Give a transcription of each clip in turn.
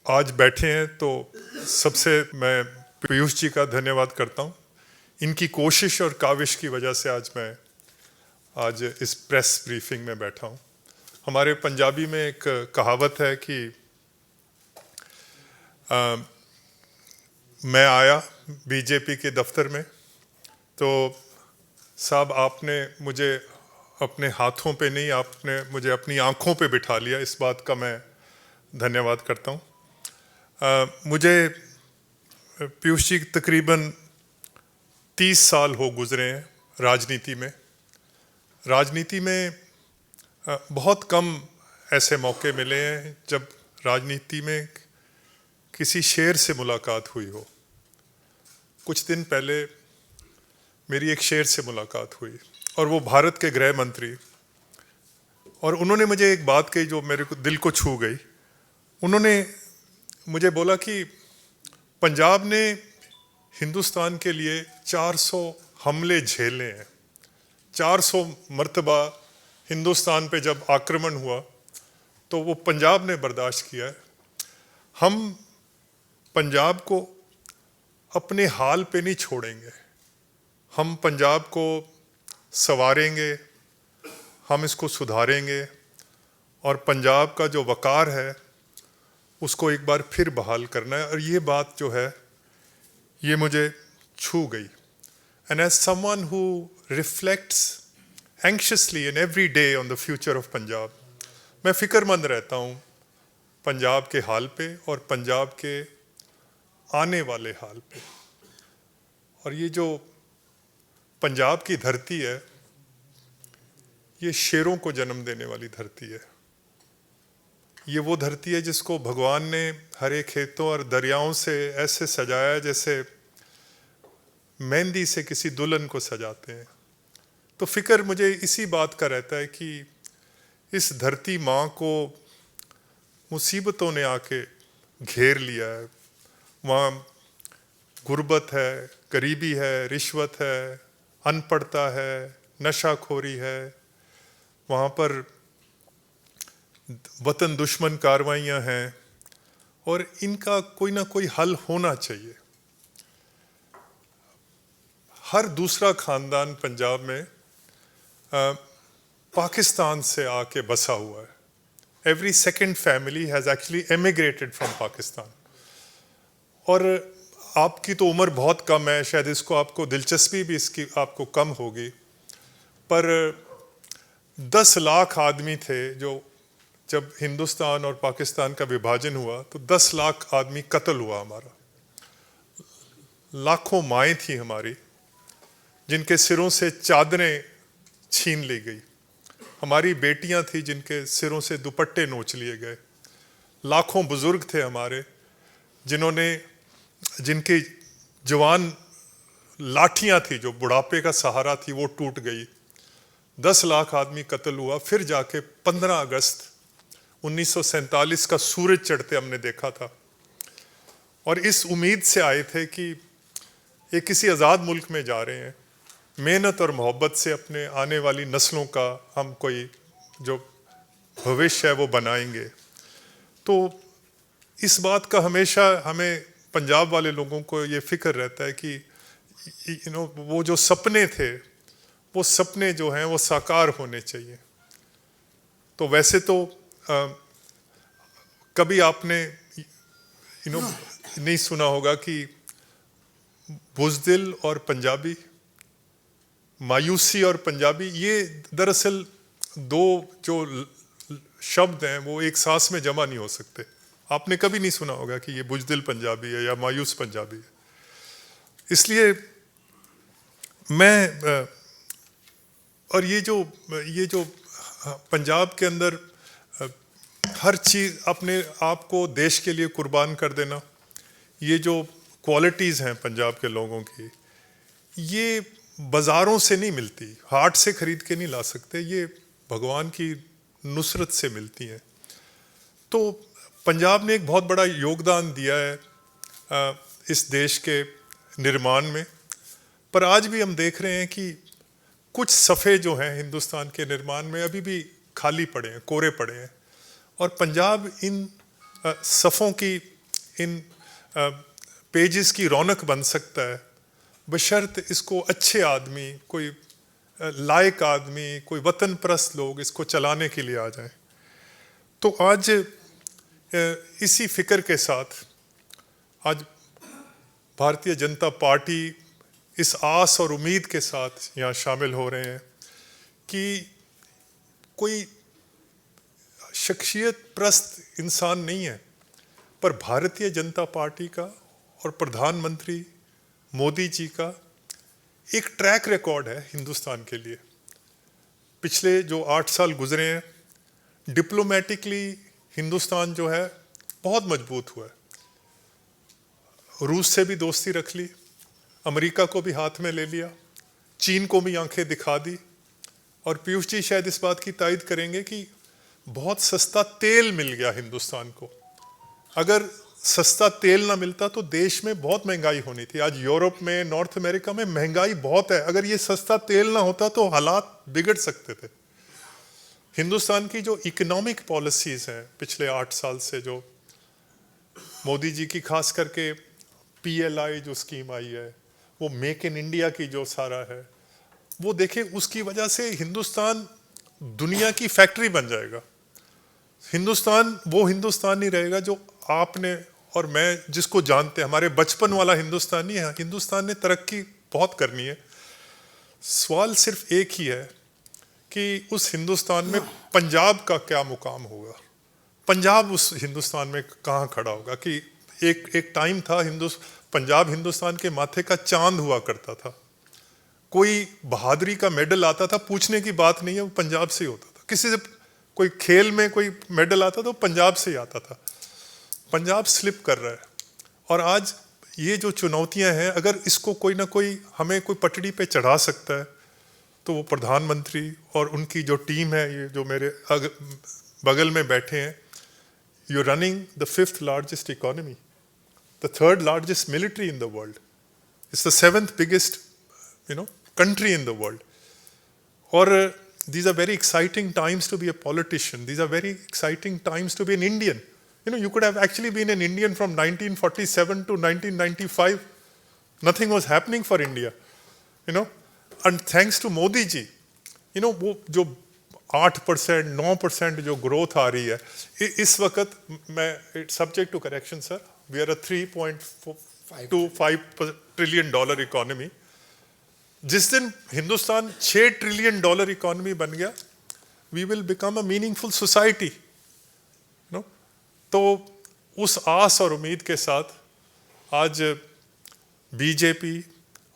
आज बैठे हैं तो सबसे मैं पीयूष जी का धन्यवाद करता हूं। इनकी कोशिश और काविश की वजह से आज इस प्रेस ब्रीफिंग में बैठा हूं। हमारे पंजाबी में एक कहावत है कि मैं आया बीजेपी के दफ्तर में तो साहब आपने मुझे अपने हाथों पे नहीं, आपने मुझे अपनी आंखों पे बिठा लिया। इस बात का मैं धन्यवाद करता हूं। मुझे पीयूष जी तकरीबन 30 साल हो गुजरे हैं राजनीति में। राजनीति में बहुत कम ऐसे मौके मिले हैं जब राजनीति में किसी शेर से मुलाकात हुई हो। कुछ दिन पहले मेरी एक शेर से मुलाकात हुई और वो भारत के गृह मंत्री, और उन्होंने मुझे एक बात कही जो मेरे को दिल को छू गई। उन्होंने मुझे बोला कि पंजाब ने हिंदुस्तान के लिए 400 हमले झेले हैं। 400 मर्तबा हिंदुस्तान पे जब आक्रमण हुआ तो वो पंजाब ने बर्दाश्त किया है। हम पंजाब को अपने हाल पे नहीं छोड़ेंगे। हम पंजाब को संवारेंगे, हम इसको सुधारेंगे और पंजाब का जो वकार है उसको एक बार फिर बहाल करना है। और ये बात जो है ये मुझे छू गई। And as someone who reflects anxiously in every day on the future of Punjab, मैं फिक्रमंद रहता हूँ पंजाब के हाल पे और पंजाब के आने वाले हाल पे। और ये जो पंजाब की धरती है ये शेरों को जन्म देने वाली धरती है। ये वो धरती है जिसको भगवान ने हरे खेतों और दरियाओं से ऐसे सजाया जैसे मेहंदी से किसी दुल्हन को सजाते हैं। तो फिक्र मुझे इसी बात का रहता है कि इस धरती माँ को मुसीबतों ने आके घेर लिया है। वहाँ गुर्बत है, गरीबी है, रिश्वत है, अनपढ़ता है, नशाखोरी है। वहाँ पर वतन दुश्मन कार्रवाइयाँ हैं और इनका कोई ना कोई हल होना चाहिए। हर दूसरा खानदान पंजाब में पाकिस्तान से आके बसा हुआ है। Every second family has actually emigrated from Pakistan. और आपकी तो उम्र बहुत कम है, शायद इसको आपको दिलचस्पी भी इसकी आपको कम होगी, पर 10 लाख आदमी थे जो जब हिंदुस्तान और पाकिस्तान का विभाजन हुआ तो 10 लाख आदमी कत्ल हुआ हमारा। लाखों माएँ थी हमारी जिनके सिरों से चादरें छीन ली गई। हमारी बेटियां थी जिनके सिरों से दुपट्टे नोच लिए गए। लाखों बुजुर्ग थे हमारे जिनकी जवान लाठियां थी, जो बुढ़ापे का सहारा थी, वो टूट गई। 10 लाख आदमी कत्ल हुआ। फिर जाके 15 अगस्त 1947 का सूरज चढ़ते हमने देखा था और इस उम्मीद से आए थे कि ये किसी आज़ाद मुल्क में जा रहे हैं, मेहनत और मोहब्बत से अपने आने वाली नस्लों का हम कोई जो भविष्य है वो बनाएंगे। तो इस बात का हमेशा हमें पंजाब वाले लोगों को ये फिक्र रहता है कि वो जो सपने थे वो सपने जो हैं वो साकार होने चाहिए। तो वैसे तो कभी आपने नहीं सुना होगा कि बुज़दिल और पंजाबी, मायूसी और पंजाबी, ये दरअसल दो जो शब्द हैं वो एक सांस में जमा नहीं हो सकते। आपने कभी नहीं सुना होगा कि ये बुज़दिल पंजाबी है या मायूस पंजाबी है। इसलिए मैं और ये जो पंजाब के अंदर हर चीज़ अपने आप को देश के लिए कुर्बान कर देना, ये जो क्वालिटीज़ हैं पंजाब के लोगों की, ये बाज़ारों से नहीं मिलती, हाट से ख़रीद के नहीं ला सकते, ये भगवान की नुसरत से मिलती हैं। तो पंजाब ने एक बहुत बड़ा योगदान दिया है इस देश के निर्माण में। पर आज भी हम देख रहे हैं कि कुछ सफ़े जो हैं हिंदुस्तान के निर्माण में अभी भी खाली पड़े हैं, कोरे पड़े हैं। और पंजाब इन सफ़ों की इन पेजेस की रौनक बन सकता है, बशर्त इसको अच्छे आदमी, कोई लायक आदमी, कोई वतन परस्त लोग इसको चलाने के लिए आ जाएं। तो आज इसी फिक्र के साथ आज भारतीय जनता पार्टी इस आस और उम्मीद के साथ यहाँ शामिल हो रहे हैं कि कोई शख्सियत प्रस्त इंसान नहीं है, पर भारतीय जनता पार्टी का और प्रधानमंत्री मोदी जी का एक ट्रैक रिकॉर्ड है हिंदुस्तान के लिए। पिछले जो 8 साल गुजरे हैं, डिप्लोमेटिकली हिंदुस्तान जो है बहुत मजबूत हुआ है। रूस से भी दोस्ती रख ली, अमेरिका को भी हाथ में ले लिया, चीन को भी आंखें दिखा दी। और पीयूष जी शायद इस बात की तायद करेंगे कि बहुत सस्ता तेल मिल गया हिंदुस्तान को। अगर सस्ता तेल ना मिलता तो देश में बहुत महंगाई होनी थी। आज यूरोप में, नॉर्थ अमेरिका में महंगाई बहुत है। अगर ये सस्ता तेल ना होता तो हालात बिगड़ सकते थे। हिंदुस्तान की जो इकोनॉमिक पॉलिसीज हैं पिछले 8 साल से, जो मोदी जी की खास करके PLI जो स्कीम आई है, वो मेक इन इंडिया की जो सारा है, वो देखें, उसकी वजह से हिंदुस्तान दुनिया की फैक्ट्री बन जाएगा। हिंदुस्तान वो हिंदुस्तान नहीं रहेगा जो आपने और मैं जिसको जानते हैं, हमारे बचपन वाला हिंदुस्तान नहीं है। हिंदुस्तान ने तरक्की बहुत करनी है। सवाल सिर्फ एक ही है कि उस हिंदुस्तान में पंजाब का क्या मुकाम होगा, पंजाब उस हिंदुस्तान में कहाँ खड़ा होगा। कि एक टाइम था पंजाब हिंदुस्तान के माथे का चांद हुआ करता था। कोई बहादुरी का मेडल आता था, पूछने की बात नहीं है, वो पंजाब से ही होता था। किसी से कोई खेल में कोई मेडल आता तो पंजाब से ही आता था। पंजाब स्लिप कर रहा है। और आज ये जो चुनौतियां हैं, अगर इसको कोई ना कोई हमें कोई पटड़ी पे चढ़ा सकता है तो वो प्रधानमंत्री और उनकी जो टीम है, ये जो मेरे बगल में बैठे हैं। You running the 5th largest economy, the 3rd largest military in the world, it's the 7th biggest country in the world. Or these are very exciting times to be a politician. These are very exciting times to be an Indian. You could have actually been an Indian from 1947 to 1995. Nothing was happening for India. And thanks to Modi ji, वो जो 8%, 9% जो growth आ रही है, इस वक्त मैं subject to correction sir, we are a $3.25 trillion economy. जिस दिन हिंदुस्तान $6 trillion इकोनॉमी बन गया, we will become a meaningful society. तो उस आस और उम्मीद के साथ आज बीजेपी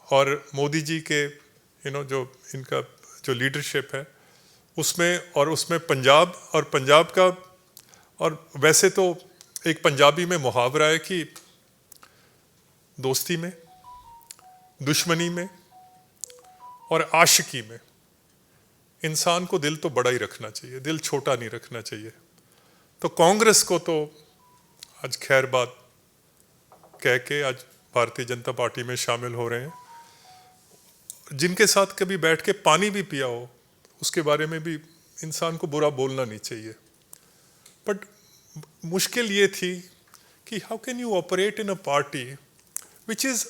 और मोदी जी के जो इनका जो लीडरशिप है उसमें पंजाब का, और वैसे तो एक पंजाबी में मुहावरा है कि दोस्ती में, दुश्मनी में और आशिकी में इंसान को दिल तो बड़ा ही रखना चाहिए, दिल छोटा नहीं रखना चाहिए। तो कांग्रेस को तो आज खैर बात कह के आज भारतीय जनता पार्टी में शामिल हो रहे हैं। जिनके साथ कभी बैठ के पानी भी पिया हो, उसके बारे में भी इंसान को बुरा बोलना नहीं चाहिए। बट मुश्किल ये थी कि how can you operate in a party which is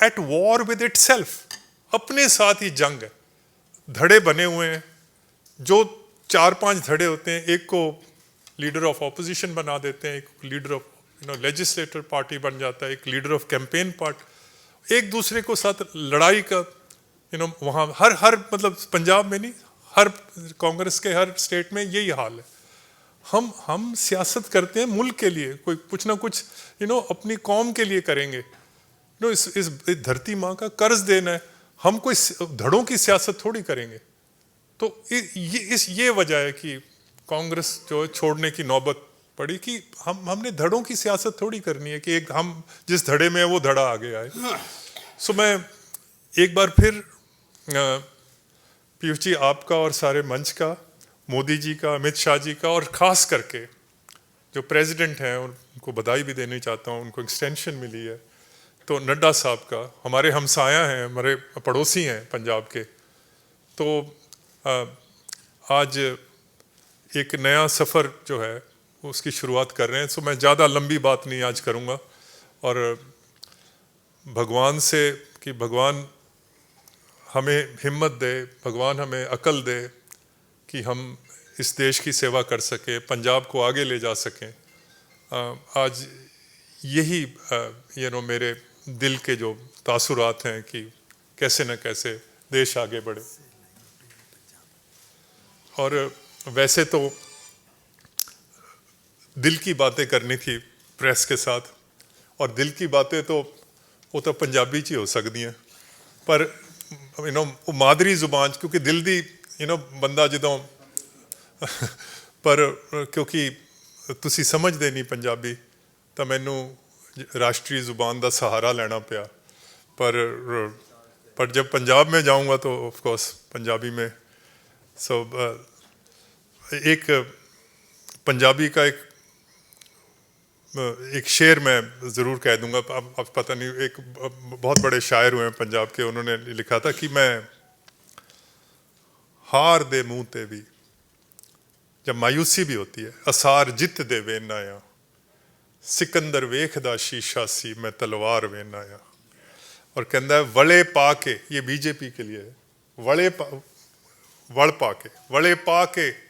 at war with itself. अपने साथ ही जंग है, धड़े बने हुए हैं। जो 4-5 धड़े होते हैं, एक को लीडर ऑफ ऑपोजिशन बना देते हैं, एक लीडर ऑफ लेजिस्लेटर पार्टी बन जाता है, एक लीडर ऑफ कैंपेन पार्ट। एक दूसरे को साथ लड़ाई का वहाँ हर मतलब पंजाब में नहीं, हर कांग्रेस के हर स्टेट में यही हाल है। हम सियासत करते हैं मुल्क के लिए, कोई कुछ ना कुछ अपनी कौम के लिए करेंगे। इस धरती माँ का कर्ज देना है, हम कोई धड़ों की सियासत थोड़ी करेंगे। तो ये वजह है कि कांग्रेस जो है छोड़ने की नौबत पड़ी कि हमने धड़ों की सियासत थोड़ी करनी है कि एक हम जिस धड़े में है वो धड़ा आगे आए। सो मैं एक बार फिर पीयूष जी आपका और सारे मंच का, मोदी जी का, अमित शाह जी का, और ख़ास करके जो प्रेसिडेंट हैं उनको बधाई भी देनी चाहता हूँ। उनको एक्सटेंशन मिली है। तो नड्डा साहब का, हमारे हमसाया हैं, हमारे पड़ोसी हैं पंजाब के। तो आज एक नया सफ़र जो है उसकी शुरुआत कर रहे हैं। सो मैं ज़्यादा लंबी बात नहीं आज करूँगा, और भगवान से कि भगवान हमें हिम्मत दे, भगवान हमें अकल दे कि हम इस देश की सेवा कर सकें, पंजाब को आगे ले जा सकें। आज यही मेरे दिल के जो तासुरात हैं कि कैसे न कैसे देश आगे बढ़े। और वैसे तो दिल की बातें करनी थी प्रेस के साथ, और दिल की बातें तो वो तो पंजाबी च ही हो सकती हैं, पर वो मादरी जुबान, क्योंकि दिल दी बंदा जदों पर क्योंकि तुसी समझदे नहीं पंजाबी, तो मैनू राष्ट्रीय जुबान का सहारा लेना पिया। पर जब पंजाब में जाऊंगा तो ऑफ कोर्स पंजाबी में। एक पंजाबी का एक शेर मैं ज़रूर कह दूंगा। अब पता नहीं, एक बहुत बड़े शायर हुए हैं पंजाब के, उन्होंने लिखा था कि मैं हार दे मुँह ते भी, जब मायूसी भी होती है, असार जित दे वेन आया, सिकंदर वेखदा शीशा सी मैं तलवार वेन आया। और कहता है वले पा के, ये बीजेपी के लिए है, वले पा के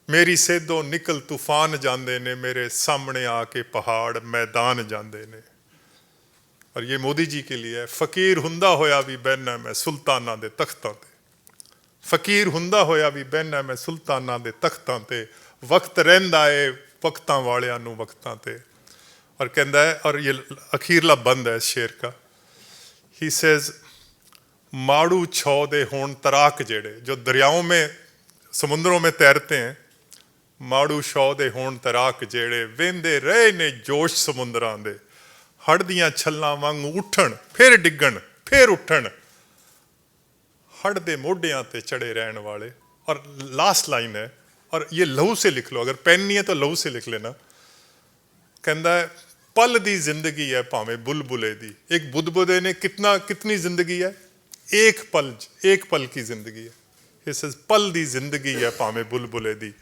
मेरी सेधों निकल तूफान जांदे ने, मेरे सामने आके पहाड़ मैदान जांदे ने। और ये मोदी जी के लिए है, फकीर हुंदा होया भी बहना मैं सुल्ताना दे तख्तां ते, फकीर हुंदा होया भी बहना मैं सुल्ताना दे तख्तां ते, वक्त रहिंदा है वक्तां वालियां नूं वक्तां ते। और कहता है, और ये अखीरला बंद है इस शेर का, ही सेज माड़ू छौ दे होण तराक जेड़े, जो दरियाओं में समुद्रों में तैरते हैं, माड़ू छौ दे होण तराक जेड़े, वेंदे रहे ने जोश समुद्रां दे, हड़ दियां छल्लां वांगू उठण फिर डिगण फिर उठण, हड़ दे मोढियां ते चढ़े रहन वाले। और लास्ट लाइन है, और ये लहू से लिख लो, अगर पेन नहीं है तो लहू से लिख लेना। कहता है पल दी जिंदगी है भावें बुलबुले दी, एक बुदबुदे ने कितनी जिंदगी है, एक पल की जिंदगी है। इस पल दी जिंदगी है भावें बुलबुले दी,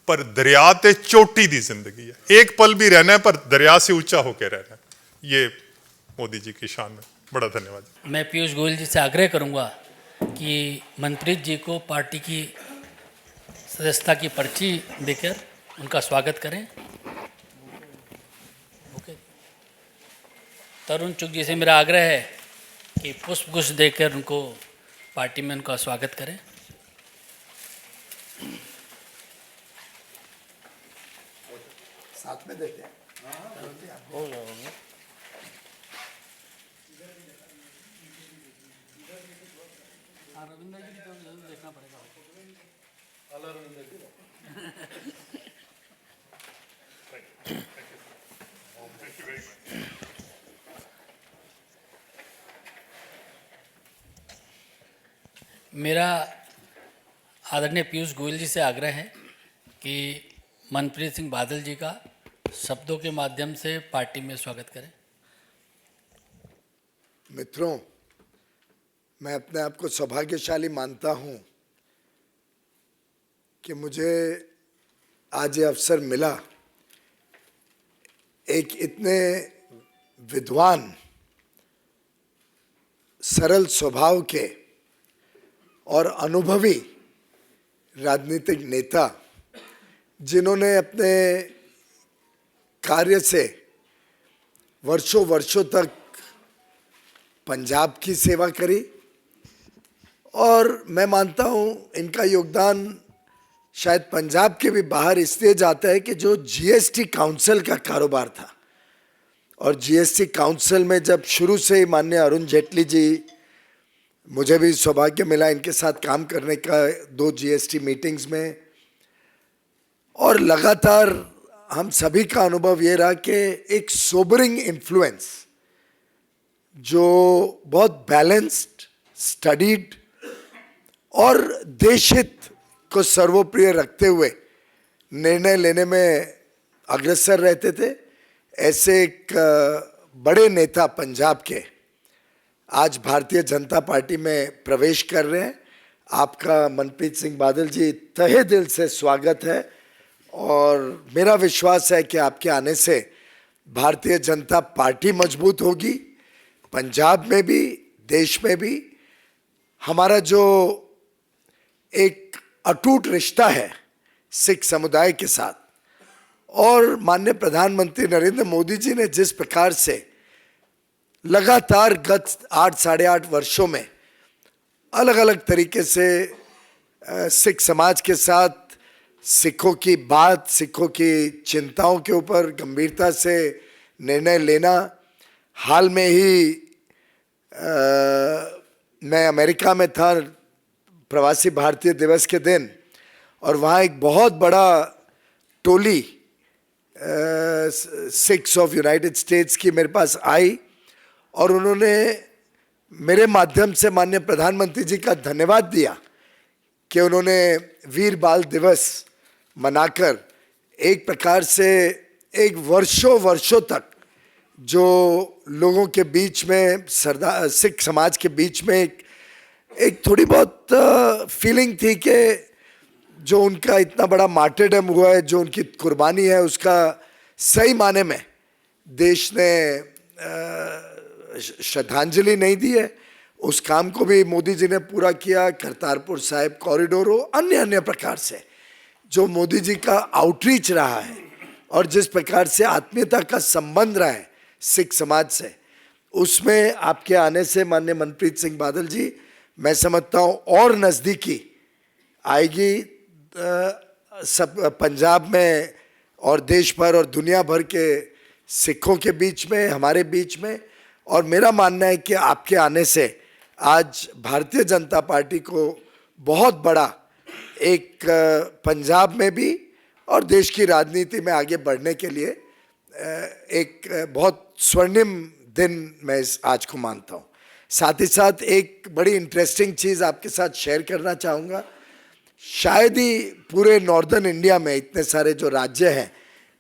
पर दरिया ते चोटी दी जिंदगी है, एक पल भी रहना है पर दरिया से ऊंचा होकर रहना है। ये मोदी जी की शान है। बड़ा धन्यवाद। मैं पीयूष गोयल जी से आग्रह करूंगा कि मनप्रीत जी को पार्टी की सदस्यता की पर्ची देकर उनका स्वागत करें। ओके। तरुण चुग जी से मेरा आग्रह है कि पुष्पगुच्छ देकर उनको पार्टी में उनका स्वागत करें। साथ में देते हैं। रविंद्र जी को देखना पड़ेगा। मेरा आदरणीय पीयूष गोयल जी से आग्रह है कि मनप्रीत सिंह बादल जी का शब्दों के माध्यम से पार्टी में स्वागत करें। मित्रों, मैं अपने आप को सौभाग्यशाली मानता हूं कि मुझे आज ये अवसर मिला एक इतने विद्वान, सरल स्वभाव के और अनुभवी राजनीतिक नेता, जिन्होंने अपने कार्य से वर्षों तक पंजाब की सेवा करी, और मैं मानता हूं इनका योगदान शायद पंजाब के भी बाहर इसलिए जाता है कि जो जीएसटी काउंसिल का कारोबार था, और जीएसटी काउंसिल में जब शुरू से ही माननीय अरुण जेटली जी, मुझे भी सौभाग्य मिला इनके साथ काम करने का 2 जीएसटी मीटिंग्स में, और लगातार हम सभी का अनुभव ये रहा कि एक सोबरिंग इन्फ्लुएंस जो बहुत बैलेंस्ड, स्टडीड और देशहित को सर्वोप्रिय रखते हुए निर्णय लेने में अग्रसर रहते थे, ऐसे एक बड़े नेता पंजाब के आज भारतीय जनता पार्टी में प्रवेश कर रहे हैं। आपका मनप्रीत सिंह बादल जी, तहे दिल से स्वागत है, और मेरा विश्वास है कि आपके आने से भारतीय जनता पार्टी मजबूत होगी, पंजाब में भी, देश में भी। हमारा जो एक अटूट रिश्ता है सिख समुदाय के साथ, और माननीय प्रधानमंत्री नरेंद्र मोदी जी ने जिस प्रकार से लगातार गत 8 साढ़े 8 वर्षों में अलग अलग तरीके से सिख समाज के साथ सिखों की बात, सिखों की चिंताओं के ऊपर गंभीरता से निर्णय लेना। हाल में ही मैं अमेरिका में था प्रवासी भारतीय दिवस के दिन, और वहाँ एक बहुत बड़ा टोली सिख्स ऑफ यूनाइटेड स्टेट्स की मेरे पास आई, और उन्होंने मेरे माध्यम से माननीय प्रधानमंत्री जी का धन्यवाद दिया कि उन्होंने वीर बाल दिवस मनाकर एक प्रकार से एक वर्षों तक जो लोगों के बीच में सरदार सिख समाज के बीच में एक थोड़ी बहुत फीलिंग थी कि जो उनका इतना बड़ा मार्टरडम हुआ है, जो उनकी कुर्बानी है, उसका सही माने में देश ने श्रद्धांजलि नहीं दी है। उस काम को भी मोदी जी ने पूरा किया। करतारपुर साहिब कॉरिडोर हो, अन्य प्रकार से जो मोदी जी का आउटरीच रहा है और जिस प्रकार से आत्मीयता का संबंध रहा है सिख समाज से, उसमें आपके आने से माननीय मनप्रीत सिंह बादल जी, मैं समझता हूँ और नज़दीकी आएगी सब पंजाब में और देश भर और दुनिया भर के सिखों के बीच में, हमारे बीच में। और मेरा मानना है कि आपके आने से आज भारतीय जनता पार्टी को बहुत बड़ा एक पंजाब में भी और देश की राजनीति में आगे बढ़ने के लिए एक बहुत स्वर्णिम दिन मैं इस आज को मानता हूँ। साथ ही साथ एक बड़ी इंटरेस्टिंग चीज़ आपके साथ शेयर करना चाहूँगा। शायद ही पूरे नॉर्दर्न इंडिया में इतने सारे जो राज्य हैं,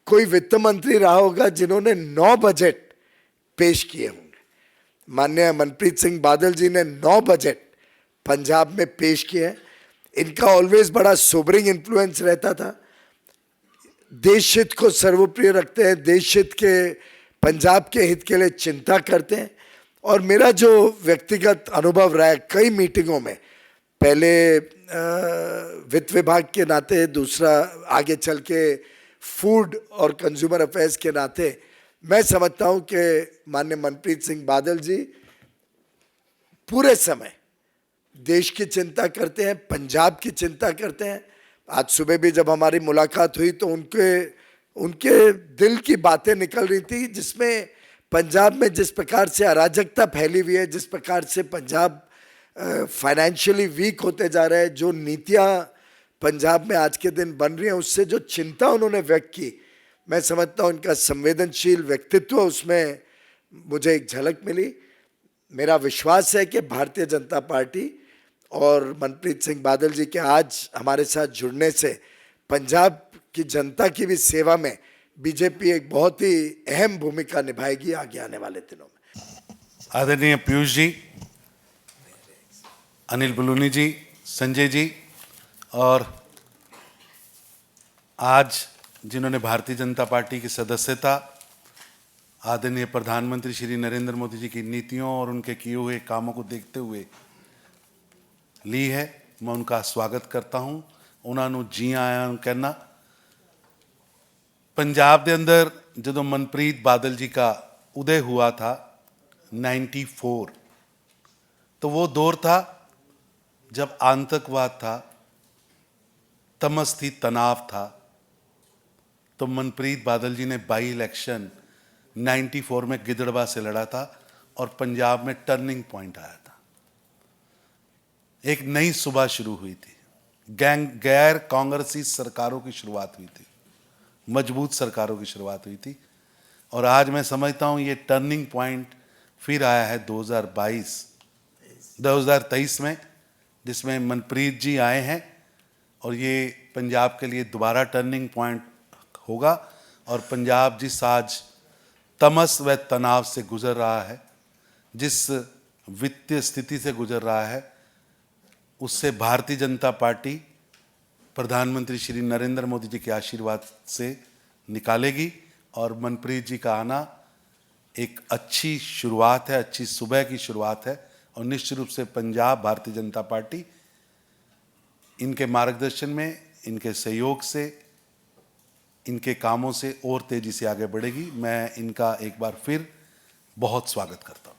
कोई वित्त मंत्री रहा होगा जिन्होंने 9 बजट पेश किए होंगे। माननीय मनप्रीत सिंह बादल जी ने 9 बजट पंजाब में पेश किए हैं। इनका ऑलवेज बड़ा सोबरिंग इन्फ्लुएंस रहता था, देश हित को सर्वप्रिय रखते हैं, देश हित के पंजाब के हित के लिए चिंता करते हैं। और मेरा जो व्यक्तिगत अनुभव रहा है कई मीटिंगों में, पहले वित्त विभाग के नाते, दूसरा आगे चल के फूड और कंज्यूमर अफेयर्स के नाते, मैं समझता हूं कि माननीय मनप्रीत सिंह बादल जी पूरे समय देश की चिंता करते हैं, पंजाब की चिंता करते हैं। आज सुबह भी जब हमारी मुलाकात हुई तो उनके दिल की बातें निकल रही थी, जिसमें पंजाब में जिस प्रकार से अराजकता फैली हुई है, जिस प्रकार से पंजाब फाइनेंशियली वीक होते जा रहा है, जो नीतियाँ पंजाब में आज के दिन बन रही हैं, उससे जो चिंता उन्होंने व्यक्त की, मैं समझता हूँ उनका संवेदनशील व्यक्तित्व, उसमें मुझे एक झलक मिली। मेरा विश्वास है कि भारतीय जनता पार्टी और मनप्रीत सिंह बादल जी के आज हमारे साथ जुड़ने से पंजाब की जनता की भी सेवा में बीजेपी एक बहुत ही अहम भूमिका निभाएगी आगे आने वाले दिनों में। आदरणीय पीयूष जी, अनिल बलूनी जी, संजय जी, और आज जिन्होंने भारतीय जनता पार्टी की सदस्यता आदरणीय प्रधानमंत्री श्री नरेंद्र मोदी जी की नीतियों और उनके किए हुए कामों को देखते हुए ली है, मैं उनका स्वागत करता हूं। उन्होंने जी आया कहना। पंजाब के अंदर जो मनप्रीत बादल जी का उदय हुआ था 94, तो वो दौर था जब आतंकवाद था, तमस थी, तनाव था। तो मनप्रीत बादल जी ने बाई इलेक्शन 94 में गिदड़वा से लड़ा था और पंजाब में टर्निंग पॉइंट आया था। एक नई सुबह शुरू हुई थी, गैर कांग्रेसी सरकारों की शुरुआत हुई थी, मजबूत सरकारों की शुरुआत हुई थी। और आज मैं समझता हूँ ये टर्निंग पॉइंट फिर आया है 2023 में, जिसमें मनप्रीत जी आए हैं, और ये पंजाब के लिए दोबारा टर्निंग पॉइंट होगा। और पंजाब जिस आज तमस व तनाव से गुजर रहा है, जिस वित्तीय स्थिति से गुजर रहा है, उससे भारतीय जनता पार्टी प्रधानमंत्री श्री नरेंद्र मोदी जी के आशीर्वाद से निकालेगी और मनप्रीत जी का आना एक अच्छी शुरुआत है, अच्छी सुबह की शुरुआत है। और निश्चित रूप से पंजाब भारतीय जनता पार्टी इनके मार्गदर्शन में, इनके सहयोग से, इनके कामों से और तेजी से आगे बढ़ेगी। मैं इनका एक बार फिर बहुत स्वागत करता हूँ।